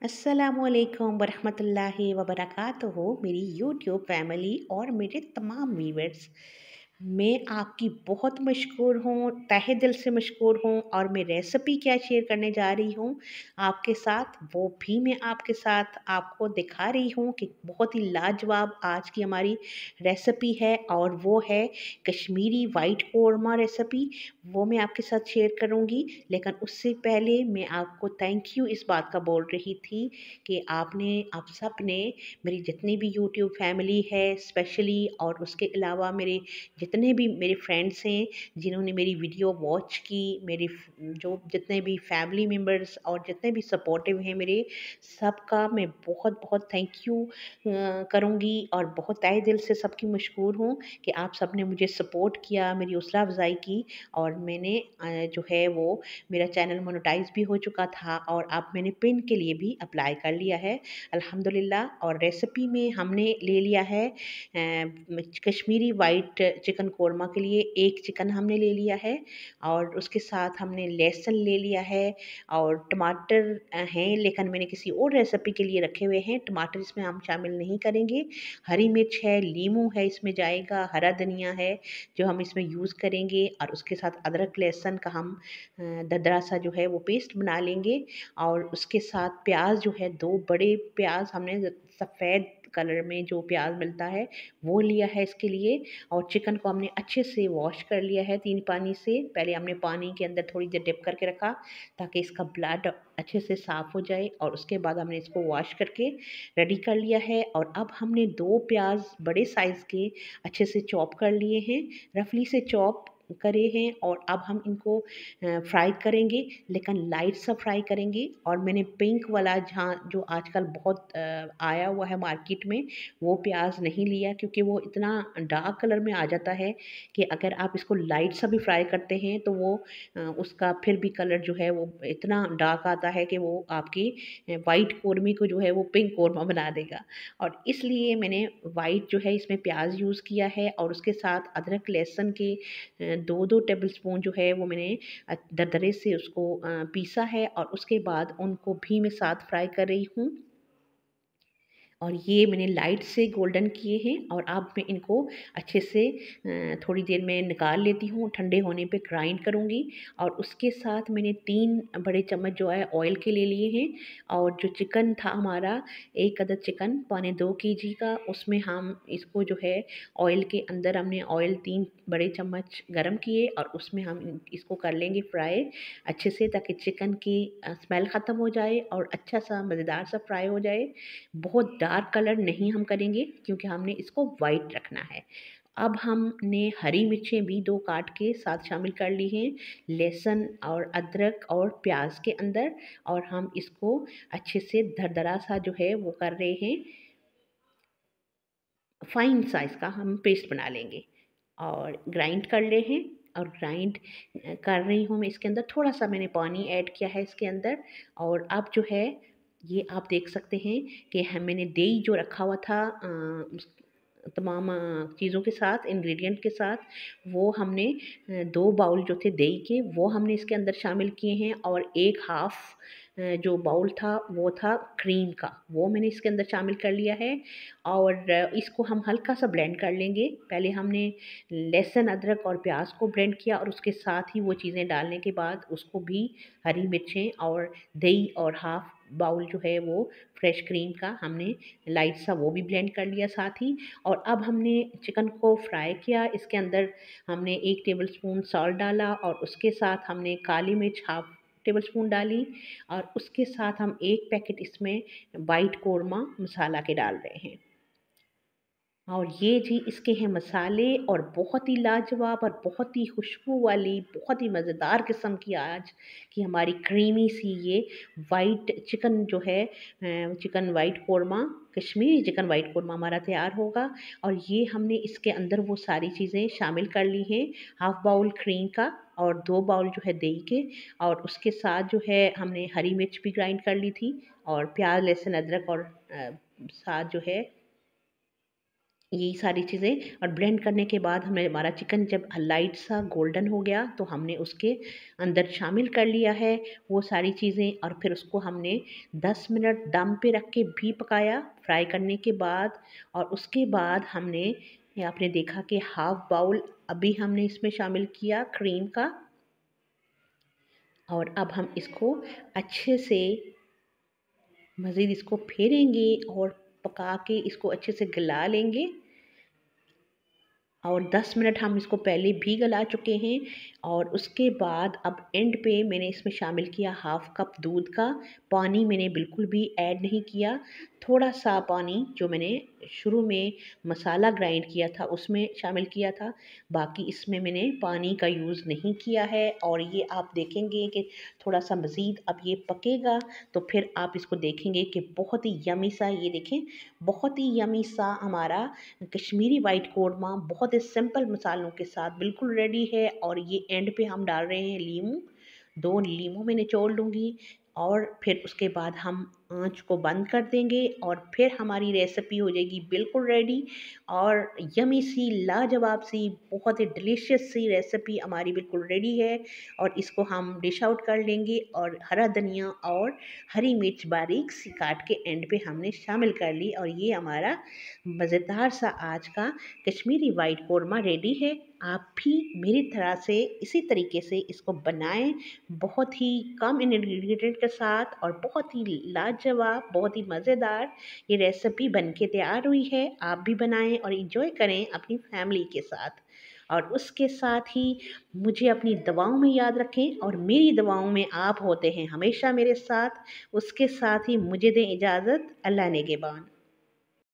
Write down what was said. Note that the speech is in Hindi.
अस्सलामुअलैकुम वरहमतुल्लाहि वबरकातुहू। मेरी यूट्यूब फैमिली और मेरे तमाम व्यूवर्स, मैं आपकी बहुत मशहूर हूँ, तहे दिल से मशहूर हूँ। और मैं रेसिपी क्या शेयर करने जा रही हूँ आपके साथ, वो भी मैं आपके साथ आपको दिखा रही हूँ कि बहुत ही लाजवाब आज की हमारी रेसिपी है। और वो है कश्मीरी वाइट कौरमा रेसिपी। वो मैं आपके साथ शेयर करूँगी, लेकिन उससे पहले मैं आपको थैंक यू इस बात का बोल रही थी कि आप सब ने, मेरी जितनी भी यूट्यूब फैमिली है स्पेशली, और उसके अलावा मेरे जितने भी मेरे फ्रेंड्स हैं जिन्होंने मेरी वीडियो वॉच की, मेरे जो जितने भी फैमिली मेम्बर्स और जितने भी सपोर्टिव हैं मेरे, सबका मैं बहुत बहुत थैंक यू करूँगी। और बहुत तहे दिल से सबकी मशहूर हूँ कि आप सब ने मुझे सपोर्ट किया, मेरी हौसला अफजाई की। और मैंने जो है वो मेरा चैनल मोनेटाइज भी हो चुका था, और अब मैंने पिन के लिए भी अप्लाई कर लिया है अल्हम्दुलिल्लाह। और रेसिपी में हमने ले लिया है कश्मीरी वाइट चिकन कौरमा के लिए एक चिकन हमने ले लिया है, और उसके साथ हमने लहसुन ले लिया है, और टमाटर हैं लेकिन मैंने किसी और रेसिपी के लिए रखे हुए हैं, टमाटर इसमें हम शामिल नहीं करेंगे। हरी मिर्च है, लीमू है इसमें जाएगा, हरा धनिया है जो हम इसमें यूज़ करेंगे, और उसके साथ अदरक लहसुन का हम दरदरा सा जो है वो पेस्ट बना लेंगे। और उसके साथ प्याज जो है, 2 बड़े प्याज हमने सफ़ेद कलर में जो प्याज मिलता है वो लिया है इसके लिए। और चिकन को हमने अच्छे से वॉश कर लिया है 3 पानी से। पहले हमने पानी के अंदर थोड़ी देर डिप करके रखा ताकि इसका ब्लड अच्छे से साफ़ हो जाए, और उसके बाद हमने इसको वॉश करके रेडी कर लिया है। और अब हमने 2 प्याज बड़े साइज़ के अच्छे से चॉप कर लिए हैं, रफली से चॉप करे हैं। और अब हम इनको फ्राई करेंगे, लेकिन लाइट सा फ्राई करेंगे। और मैंने पिंक वाला, जहाँ जो आजकल बहुत आया हुआ है मार्केट में, वो प्याज नहीं लिया क्योंकि वो इतना डार्क कलर में आ जाता है कि अगर आप इसको लाइट सा भी फ्राई करते हैं तो वो उसका फिर भी कलर जो है वो इतना डार्क आता है कि वो आपकी वाइट कौरमे को जो है वो पिंक कौरमा बना देगा। और इसलिए मैंने वाइट जो है इसमें प्याज यूज़ किया है, और उसके साथ अदरक लहसुन के 2-2 टेबल स्पून जो है वो मैंने दरदरे से उसको पीसा है, और उसके बाद उनको भी मैं साथ फ्राई कर रही हूँ। और ये मैंने लाइट से गोल्डन किए हैं, और अब मैं इनको अच्छे से थोड़ी देर में निकाल लेती हूँ, ठंडे होने पे ग्राइंड करूँगी। और उसके साथ मैंने 3 बड़े चम्मच जो है ऑयल के ले लिए हैं। और जो चिकन था हमारा, 1 अदद चिकन पौने 2 केजी का, उसमें हम इसको जो है ऑयल के अंदर हमने ऑयल 3 बड़े चम्मच गरम किए, और उसमें हम इसको कर लेंगे फ्राई अच्छे से, ताकि चिकन की स्मेल ख़त्म हो जाए और अच्छा सा मज़ेदार सा फ्राई हो जाए। बहुत डार्क कलर नहीं हम करेंगे क्योंकि हमने इसको वाइट रखना है। अब हमने हरी मिर्चें भी 2 काट के साथ शामिल कर ली हैं, लहसुन और अदरक और प्याज के अंदर। और हम इसको अच्छे से दरदरा सा जो है वो कर रहे हैं, फाइन साइज़ का हम पेस्ट बना लेंगे और ग्राइंड कर रहे हैं। और ग्राइंड कर रही हूँ मैं, इसके अंदर थोड़ा सा मैंने पानी ऐड किया है इसके अंदर। और अब जो है ये आप देख सकते हैं कि मैंने दही जो रखा हुआ था तमाम चीज़ों के साथ, इंग्रेडिएंट के साथ, वो हमने 2 बाउल जो थे दही के वो हमने इसके अंदर शामिल किए हैं। और एक हाफ़ जो बाउल था वो था क्रीम का, वो मैंने इसके अंदर शामिल कर लिया है। और इसको हम हल्का सा ब्लेंड कर लेंगे। पहले हमने लहसुन अदरक और प्याज को ब्लेंड किया, और उसके साथ ही वो चीज़ें डालने के बाद उसको भी हरी मिर्चें और दही और हाफ़ बाउल जो है वो फ्रेश क्रीम का हमने लाइट सा वो भी ब्लेंड कर लिया साथ ही। और अब हमने चिकन को फ्राई किया, इसके अंदर हमने 1 टेबलस्पून सॉल्ट डाला, और उसके साथ हमने काली मिर्च हाफ़ टेबलस्पून डाली, और उसके साथ हम 1 पैकेट इसमें वाइट कौरमा मसाला के डाल रहे हैं। और ये जी इसके हैं मसाले, और बहुत ही लाजवाब और बहुत ही खुशबू वाली, बहुत ही मज़ेदार किस्म की आज की हमारी क्रीमी सी ये वाइट चिकन जो है, chicken white korma, Kashmiri chicken white korma हमारा तैयार होगा। और ये हमने इसके अंदर वो सारी चीज़ें शामिल कर ली हैं, हाफ़ बाउल क्रीम का और 2 बाउल जो है दही के, और उसके साथ जो है हमने हरी मिर्च भी ग्राइंड कर ली थी, और प्याज लहसुन अदरक, और साथ जो है यही सारी चीज़ें और ब्लेंड करने के बाद हमें हमारा चिकन जब लाइट सा गोल्डन हो गया तो हमने उसके अंदर शामिल कर लिया है वो सारी चीज़ें और फिर उसको हमने 10 मिनट दम पे रख के भी पकाया फ्राई करने के बाद। और उसके बाद हमने ये आपने देखा कि हाफ़ बाउल अभी हमने इसमें शामिल किया क्रीम का। और अब हम इसको अच्छे से मज़ीद इसको फेरेंगे और पका के इसको अच्छे से गला लेंगे। और 10 मिनट हम इसको पहले भी गला चुके हैं। और उसके बाद अब एंड पे मैंने इसमें शामिल किया हाफ़ कप दूध का पानी। मैंने बिल्कुल भी ऐड नहीं किया, थोड़ा सा पानी जो मैंने शुरू में मसाला ग्राइंड किया था उसमें शामिल किया था। बाकी इसमें मैंने पानी का यूज़ नहीं किया है। और ये आप देखेंगे कि थोड़ा सा मज़ीद अब ये पकेगा तो फिर आप इसको देखेंगे कि बहुत ही यमी सा, ये देखें बहुत ही यमी सा हमारा कश्मीरी वाइट कोरमा बहुत ही सिंपल मसालों के साथ बिल्कुल रेडी है। और ये एंड पे हम डाल रहे हैं लीमू, 2 लीमू मैं निचोड़ लूँगी और फिर उसके बाद हम आँच को बंद कर देंगे और फिर हमारी रेसिपी हो जाएगी बिल्कुल रेडी। और यमी सी लाजवाब सी बहुत ही डिलीशियस सी रेसिपी हमारी बिल्कुल रेडी है। और इसको हम डिश आउट कर लेंगे और हरा धनिया और हरी मिर्च बारीक सी काट के एंड पे हमने शामिल कर ली। और ये हमारा मज़ेदार सा आज का कश्मीरी वाइट कोरमा रेडी है। आप भी मेरी तरह से इसी तरीके से इसको बनाएं, बहुत ही कम इंग्रेडिएंट के साथ और बहुत ही लाजवाब बहुत ही मज़ेदार ये रेसिपी बन के तैयार हुई है। आप भी बनाएं और इन्जॉय करें अपनी फैमिली के साथ। और उसके साथ ही मुझे अपनी दवाओं में याद रखें और मेरी दवाओं में आप होते हैं हमेशा मेरे साथ। उसके साथ ही मुझे दें इजाज़त। अल्लाह नेगेबान।